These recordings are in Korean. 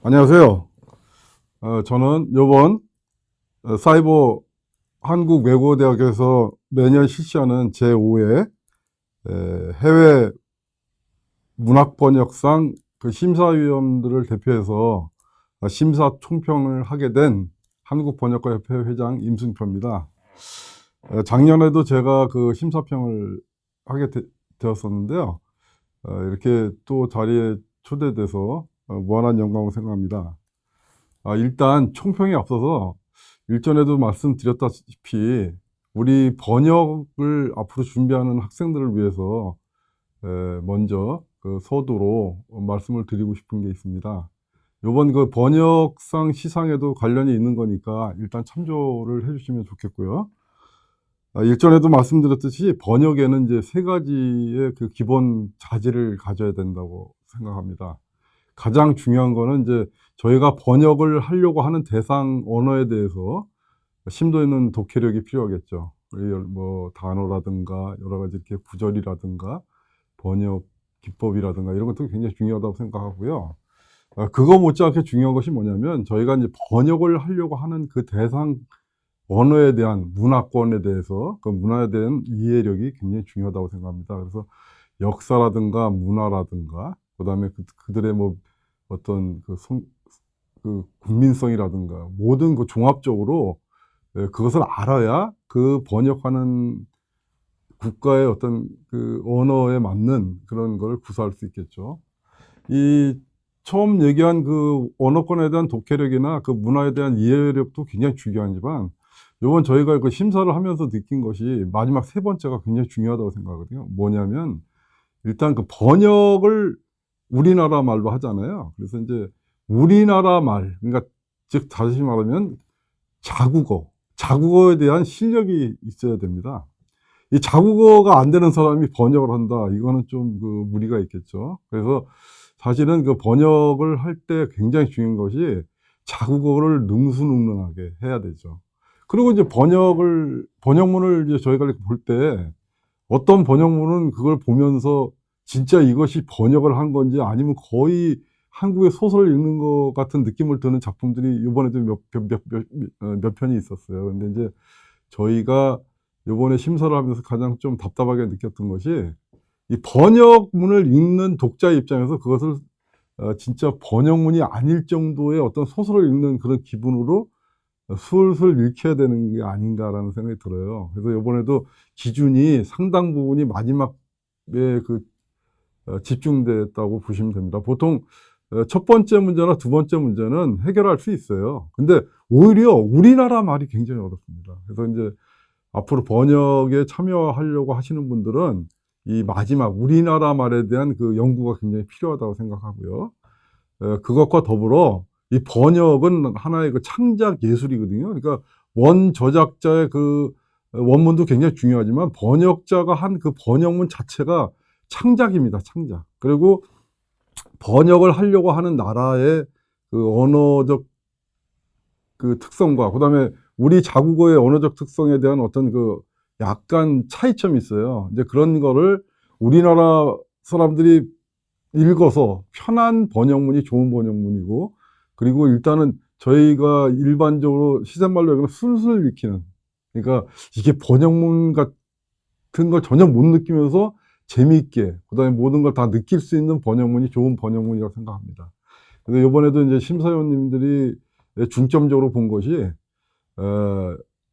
안녕하세요. 저는 이번 사이버 한국외국어대학에서 매년 실시하는 제5회 해외 문학번역상 그 심사위원들을 대표해서 심사 총평을 하게 된 한국번역가협회 회장 임승표입니다. 작년에도 제가 그 심사평을 하게 되었었는데요. 이렇게 또 자리에 초대돼서 무한한 영광을 생각합니다. 일단 총평에 앞서서 일전에도 말씀드렸다시피 우리 번역을 앞으로 준비하는 학생들을 위해서 먼저 그 서두로 말씀을 드리고 싶은 게 있습니다. 이번 그 번역상 시상에도 관련이 있는 거니까 일단 참조를 해주시면 좋겠고요. 일전에도 말씀드렸듯이 번역에는 이제 세 가지의 그 기본 자질을 가져야 된다고 생각합니다. 가장 중요한 거는 이제 저희가 번역을 하려고 하는 대상 언어에 대해서 심도 있는 독해력이 필요하겠죠. 뭐 단어라든가 여러 가지 이렇게 구절이라든가 번역 기법이라든가 이런 것도 굉장히 중요하다고 생각하고요. 그거 못지않게 중요한 것이 뭐냐면 저희가 이제 번역을 하려고 하는 그 대상 언어에 대한 문화권에 대해서 그 문화에 대한 이해력이 굉장히 중요하다고 생각합니다. 그래서 역사라든가 문화라든가 그다음에 그들의 뭐 어떤 그 국민성이라든가 모든 그 종합적으로 그것을 알아야 그 번역하는 국가의 어떤 그 언어에 맞는 그런 걸 구사할 수 있겠죠. 이 처음 얘기한 그 언어권에 대한 독해력이나 그 문화에 대한 이해력도 굉장히 중요하지만 요번 저희가 그 심사를 하면서 느낀 것이 마지막 세 번째가 굉장히 중요하다고 생각하거든요. 뭐냐면 일단 그 번역을 우리나라 말로 하잖아요. 그래서 이제 우리나라 말, 그러니까 즉 다시 말하면 자국어에 대한 실력이 있어야 됩니다. 이 자국어가 안 되는 사람이 번역을 한다. 이거는 좀 그 무리가 있겠죠. 그래서 사실은 그 번역을 할 때 굉장히 중요한 것이 자국어를 능수능란하게 해야 되죠. 그리고 이제 번역문을 이제 저희가 이렇게 볼 때 어떤 번역문은 그걸 보면서 진짜 이것이 번역을 한 건지 아니면 거의 한국의 소설을 읽는 것 같은 느낌을 드는 작품들이 이번에도 몇 편이 있었어요. 근데 이제 저희가 이번에 심사를 하면서 가장 좀 답답하게 느꼈던 것이 이 번역문을 읽는 독자 입장에서 그것을 진짜 번역문이 아닐 정도의 어떤 소설을 읽는 그런 기분으로 술술 읽혀야 되는 게 아닌가라는 생각이 들어요. 그래서 이번에도 기준이 상당 부분이 마지막에 그 집중됐다고 보시면 됩니다. 보통 첫 번째 문제나 두 번째 문제는 해결할 수 있어요. 근데 오히려 우리나라 말이 굉장히 어렵습니다. 그래서 이제 앞으로 번역에 참여하려고 하시는 분들은 이 마지막 우리나라 말에 대한 그 연구가 굉장히 필요하다고 생각하고요. 그것과 더불어 이 번역은 하나의 그 창작 예술이거든요. 그러니까 원 저작자의 그 원문도 굉장히 중요하지만 번역자가 한 그 번역문 자체가 창작입니다. 창작. 그리고 번역을 하려고 하는 나라의 그 언어적 그 특성과 그다음에 우리 자국어의 언어적 특성에 대한 어떤 그 약간 차이점이 있어요. 이제 그런 거를 우리나라 사람들이 읽어서 편한 번역문이 좋은 번역문이고 그리고 일단은 저희가 일반적으로 시샘말로 얘기하면 술술 읽히는 그러니까 이게 번역문 같은 걸 전혀 못 느끼면서 재미있게 그다음에 모든 걸 다 느낄 수 있는 번역문이 좋은 번역문이라고 생각합니다. 근데 이번에도 이제 심사위원님들이 중점적으로 본 것이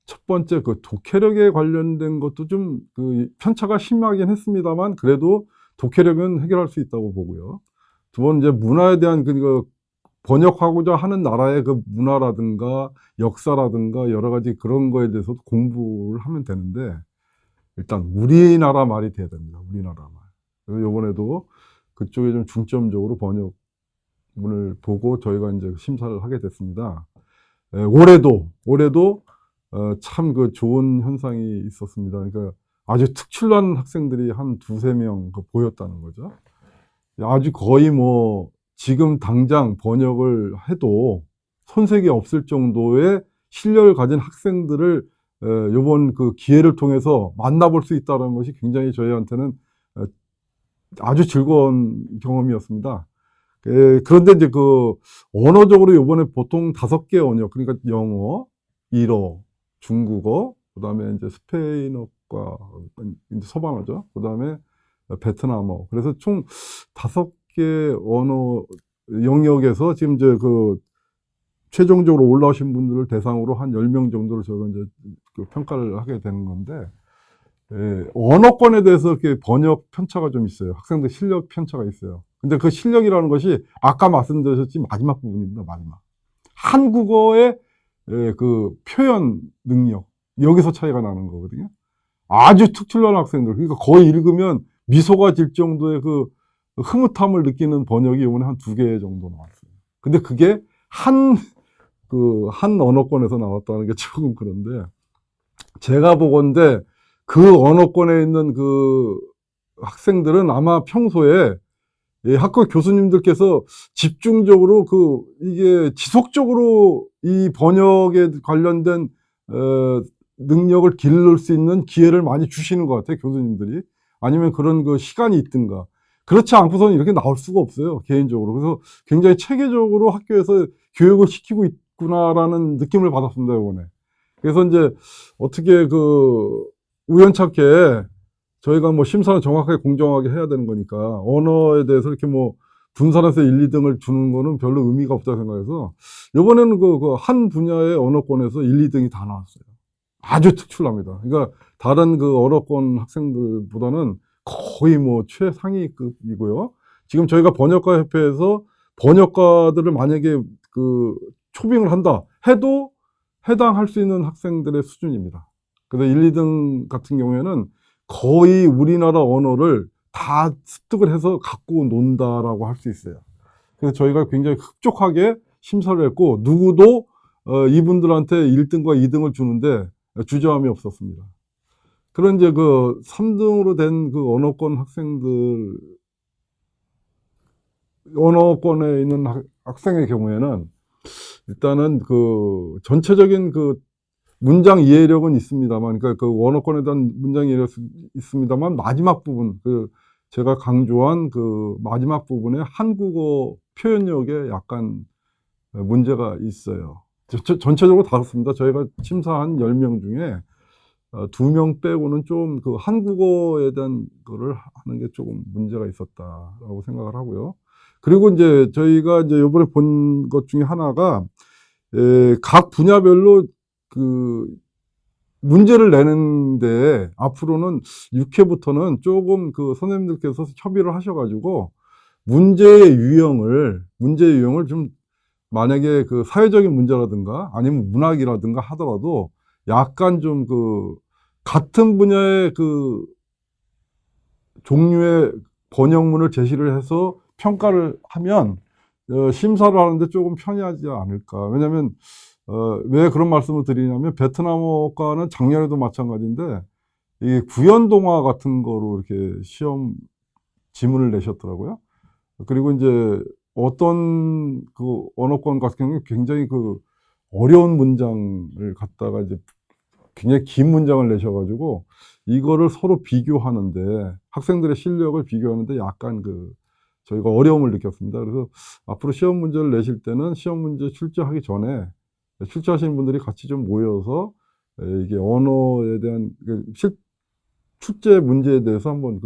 첫 번째 그 독해력에 관련된 것도 좀 그 편차가 심하긴 했습니다만 그래도 독해력은 해결할 수 있다고 보고요. 두 번째 문화에 대한 그 번역하고자 하는 나라의 그 문화라든가 역사라든가 여러 가지 그런 거에 대해서도 공부를 하면 되는데 일단 우리나라 말이 돼야 됩니다. 우리나라 말. 그래서 이번에도 그쪽에 좀 중점적으로 번역문을 보고 저희가 이제 심사를 하게 됐습니다. 올해도 참 그 좋은 현상이 있었습니다. 그러니까 아주 특출난 학생들이 한 두세 명 보였다는 거죠. 아주 거의 뭐 지금 당장 번역을 해도 손색이 없을 정도의 실력을 가진 학생들을 이번 그 기회를 통해서 만나볼 수 있다는 것이 굉장히 저희한테는 아주 즐거운 경험이었습니다. 그런데 이제 그 언어적으로 이번에 보통 5개 언어, 그러니까 영어, 일어, 중국어, 그다음에 이제 스페인어과 이제 서방어죠. 그다음에 베트남어. 그래서 총 5개 언어 영역에서 지금 이제 그 최종적으로 올라오신 분들을 대상으로 한 10명 정도를 저희가 이제 그 평가를 하게 되는 건데, 언어권에 대해서 이렇게 번역 편차가 좀 있어요. 학생들 실력 편차가 있어요. 근데 그 실력이라는 것이 아까 말씀드렸지 마지막 부분입니다. 마지막. 한국어의 그 표현 능력, 여기서 차이가 나는 거거든요. 아주 특출난 학생들, 그러니까 거의 읽으면 미소가 질 정도의 그 흐뭇함을 느끼는 번역이 이번에 한 2개 정도 나왔어요. 근데 그게 한 언어권에서 나왔다는 게 조금 그런데, 제가 보건대 그 언어권에 있는 그 학생들은 아마 평소에 학교 교수님들께서 집중적으로 이게 지속적으로 이 번역에 관련된 능력을 기를 수 있는 기회를 많이 주시는 것 같아요, 교수님들이. 아니면 그런 그 시간이 있든가. 그렇지 않고서는 이렇게 나올 수가 없어요, 개인적으로. 그래서 굉장히 체계적으로 학교에서 교육을 시키고 있구나라는 느낌을 받았습니다, 이번에. 그래서 이제 어떻게 우연찮게 저희가 뭐 심사는 정확하게 공정하게 해야 되는 거니까 언어에 대해서 이렇게 뭐 분산해서 1, 2등을 주는 거는 별로 의미가 없다고 생각해서 이번에는 한 분야의 언어권에서 1, 2등이 다 나왔어요. 아주 특출납니다. 그러니까 다른 그 언어권 학생들보다는 거의 뭐 최상위급이고요. 지금 저희가 번역가 협회에서 번역가들을 만약에 초빙을 한다 해도 해당할 수 있는 학생들의 수준입니다. 그래서 1, 2등 같은 경우에는 거의 우리나라 언어를 다 습득을 해서 갖고 논다라고 할 수 있어요. 그래서 저희가 굉장히 흡족하게 심사를 했고, 누구도 이분들한테 1등과 2등을 주는데 주저함이 없었습니다. 그런 이제 3등으로 된 언어권 학생들, 언어권에 있는 학생의 경우에는 일단은 전체적인 문장 이해력은 있습니다만, 그러니까 언어권에 대한 문장 이해력이 있습니다만, 마지막 부분, 제가 강조한 마지막 부분에 한국어 표현력에 약간 문제가 있어요. 전체적으로 다릅니다. 저희가 심사한 10명 중에 2명 빼고는 좀 한국어에 대한 거를 하는 게 조금 문제가 있었다라고 생각을 하고요. 그리고 이제 저희가 이제 이번에 본 것 중에 하나가, 각 분야별로 문제를 내는데 앞으로는 6회부터는 조금 선생님들께서 협의를 하셔가지고 문제의 유형을 좀, 만약에 사회적인 문제라든가 아니면 문학이라든가 하더라도 약간 좀 같은 분야의 종류의 번역문을 제시를 해서 평가를 하면 심사를 하는데 조금 편리하지 않을까. 왜냐하면 왜 그런 말씀을 드리냐면, 베트남어과는 작년에도 마찬가지인데 이 구연동화 같은 거로 이렇게 시험 지문을 내셨더라고요. 그리고 이제 어떤 언어권 같은 경우는 굉장히 어려운 문장을 갖다가 이제 굉장히 긴 문장을 내셔가지고 이거를 서로 비교하는데, 학생들의 실력을 비교하는데 약간 저희가 어려움을 느꼈습니다. 그래서 앞으로 시험 문제를 내실 때는 시험 문제 출제하기 전에 출제하시는 분들이 같이 좀 모여서 이게 언어에 대한 출제 문제에 대해서 한번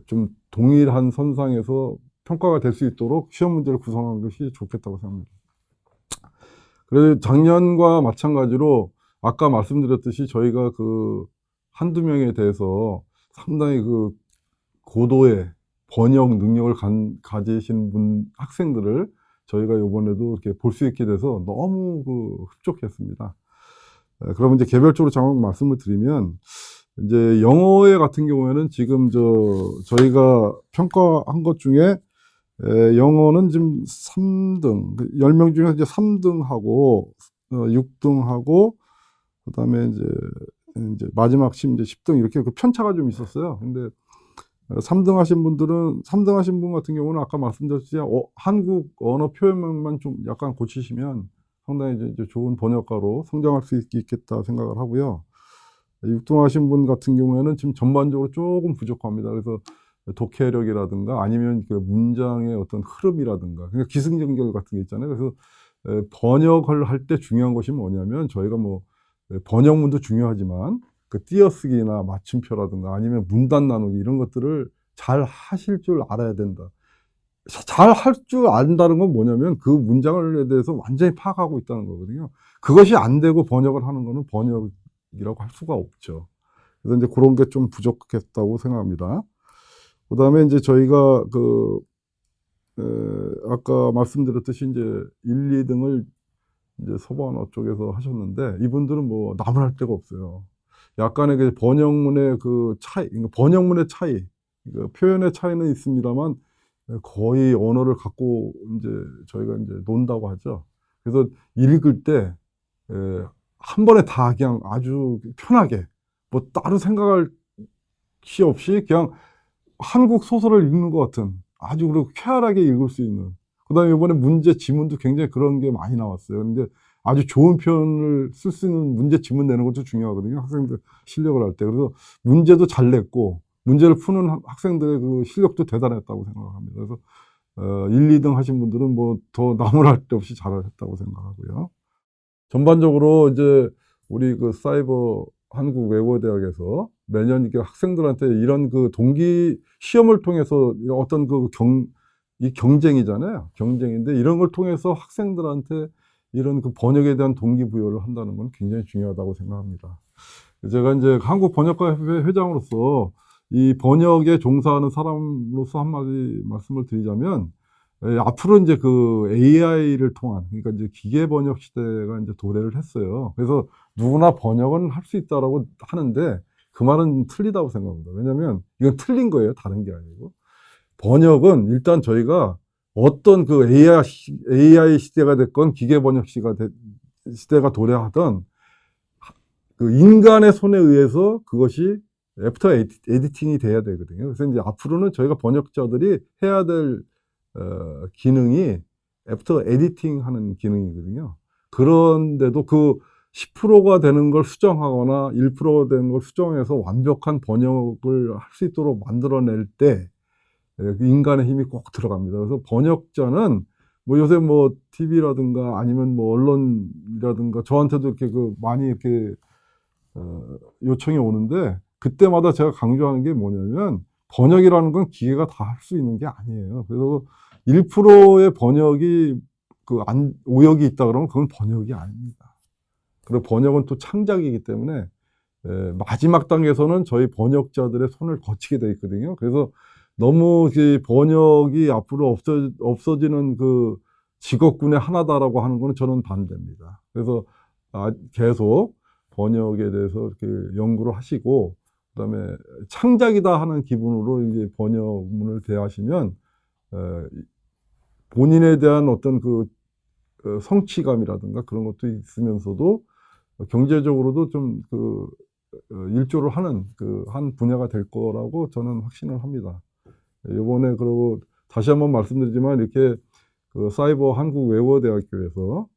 좀 동일한 선상에서 평가가 될 수 있도록 시험 문제를 구성하는 것이 좋겠다고 생각합니다. 그래서 작년과 마찬가지로 아까 말씀드렸듯이 저희가 한두 명에 대해서 상당히 고도의 번역 능력을 가지신 학생들을 저희가 이번에도 이렇게 볼 수 있게 돼서 너무 흡족했습니다. 그러면 이제 개별적으로 잠깐 말씀을 드리면, 이제 영어회 같은 경우에는 지금 저희가 평가한 것 중에 영어는 지금 3등, 10명 중에 이제 3등하고 6등하고 그다음에 이제 마지막 이제 10등 이렇게 편차가 좀 있었어요. 근데 3등 하신 분 같은 경우는 아까 말씀드렸듯이 한국 언어 표현만 좀 약간 고치시면 상당히 이제 좋은 번역가로 성장할 수 있겠다 생각을 하고요. 6등 하신 분 같은 경우에는 지금 전반적으로 조금 부족합니다. 그래서 독해력이라든가 아니면 그 문장의 어떤 흐름이라든가 그러니까 기승전결 같은 게 있잖아요. 그래서 번역을 할 때 중요한 것이 뭐냐면 저희가 뭐 번역문도 중요하지만 그 띄어쓰기나 맞춤표라든가 아니면 문단 나누기 이런 것들을 잘 하실 줄 알아야 된다. 잘 할 줄 안다는 건 뭐냐면 그 문장에 대해서 완전히 파악하고 있다는 거거든요. 그것이 안 되고 번역을 하는 거는 번역이라고 할 수가 없죠. 그래서 이제 그런 게 좀 부족했다고 생각합니다. 그 다음에 이제 저희가 아까 말씀드렸듯이 이제 1, 2등을 이제 서번어 쪽에서 하셨는데 이분들은 뭐 나무랄 데가 없어요. 약간의 그 번역문의 그 차이, 그러니까 번역문의 차이, 그 표현의 차이는 있습니다만 거의 언어를 갖고 이제 저희가 이제 논다고 하죠. 그래서 읽을 때 한 번에 다 그냥 아주 편하게 뭐 따로 생각할 시 없이 그냥 한국 소설을 읽는 것 같은 아주 그리고 쾌활하게 읽을 수 있는. 그다음에 이번에 문제 지문도 굉장히 그런 게 많이 나왔어요. 근데 아주 좋은 표현을 쓸 수 있는 문제 지문 내는 것도 중요하거든요. 학생들 실력을 할 때. 그래서 문제도 잘 냈고 문제를 푸는 학생들의 그 실력도 대단했다고 생각합니다. 그래서 1, 2등 하신 분들은 뭐 더 나무랄 데 없이 잘했다고 생각하고요. 전반적으로 이제 우리 그 사이버 한국외국어대학에서 매년 이렇게 학생들한테 이런 그 동기 시험을 통해서 어떤 이 경쟁이잖아요. 경쟁인데 이런 걸 통해서 학생들한테 이런 그 번역에 대한 동기부여를 한다는 건 굉장히 중요하다고 생각합니다. 제가 이제 한국번역가협회 회장으로서 이 번역에 종사하는 사람으로서 한마디 말씀을 드리자면 앞으로 이제 그 AI를 통한, 그러니까 이제 기계 번역 시대가 이제 도래를 했어요. 그래서 누구나 번역은 할 수 있다라고 하는데 그 말은 틀리다고 생각합니다. 왜냐면 이건 틀린 거예요. 다른 게 아니고. 번역은 일단 저희가 어떤 그 AI 시대가 됐건 기계 번역 시대가 도래하던 그 인간의 손에 의해서 그것이 애프터 에디팅이 돼야 되거든요. 그래서 이제 앞으로는 저희가 번역자들이 해야 될 기능이 애프터 에디팅 하는 기능이거든요. 그런데도 그 10%가 되는 걸 수정하거나 1% 되는 걸 수정해서 완벽한 번역을 할 수 있도록 만들어낼 때 인간의 힘이 꼭 들어갑니다. 그래서 번역자는 뭐 요새 뭐 TV라든가 아니면 뭐 언론이라든가 저한테도 이렇게 많이 이렇게 요청이 오는데 그때마다 제가 강조하는 게 뭐냐면 번역이라는 건 기계가 다 할 수 있는 게 아니에요. 그래서 1%의 번역이 오역이 있다 그러면 그건 번역이 아닙니다. 그리고 번역은 또 창작이기 때문에 마지막 단계에서는 저희 번역자들의 손을 거치게 돼 있거든요. 그래서 너무 번역이 앞으로 없어지는 그 직업군의 하나다라고 하는 거는 저는 반대입니다. 그래서 계속 번역에 대해서 이렇게 연구를 하시고 그다음에 창작이다 하는 기분으로 이제 번역문을 대하시면 본인에 대한 어떤 성취감이라든가 그런 것도 있으면서도 경제적으로도 좀 일조를 하는 한 분야가 될 거라고 저는 확신을 합니다. 이번에 그리고 다시 한번 말씀드리지만 이렇게 사이버 한국외국어대학교에서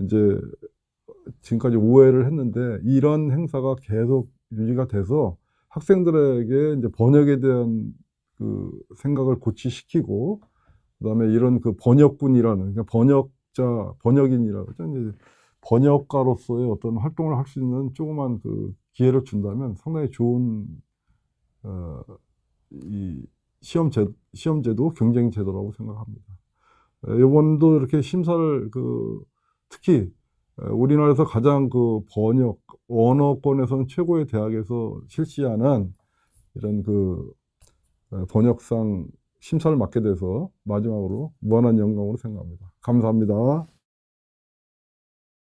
이제 지금까지 5회를 했는데 이런 행사가 계속 유지가 돼서 학생들에게 이제 번역에 대한 생각을 고취시키고 그다음에 이런 번역군이라는 그러니까 번역인이라고 하죠. 이제 번역가로서의 어떤 활동을 할 수 있는 조그만 기회를 준다면 상당히 좋은 이 시험제도 경쟁제도라고 생각합니다. 이번도 이렇게 심사를 특히 우리나라에서 가장 번역 언어권에서는 최고의 대학에서 실시하는 이런 번역상 심사를 맡게 돼서 마지막으로 무한한 영광으로 생각합니다. 감사합니다.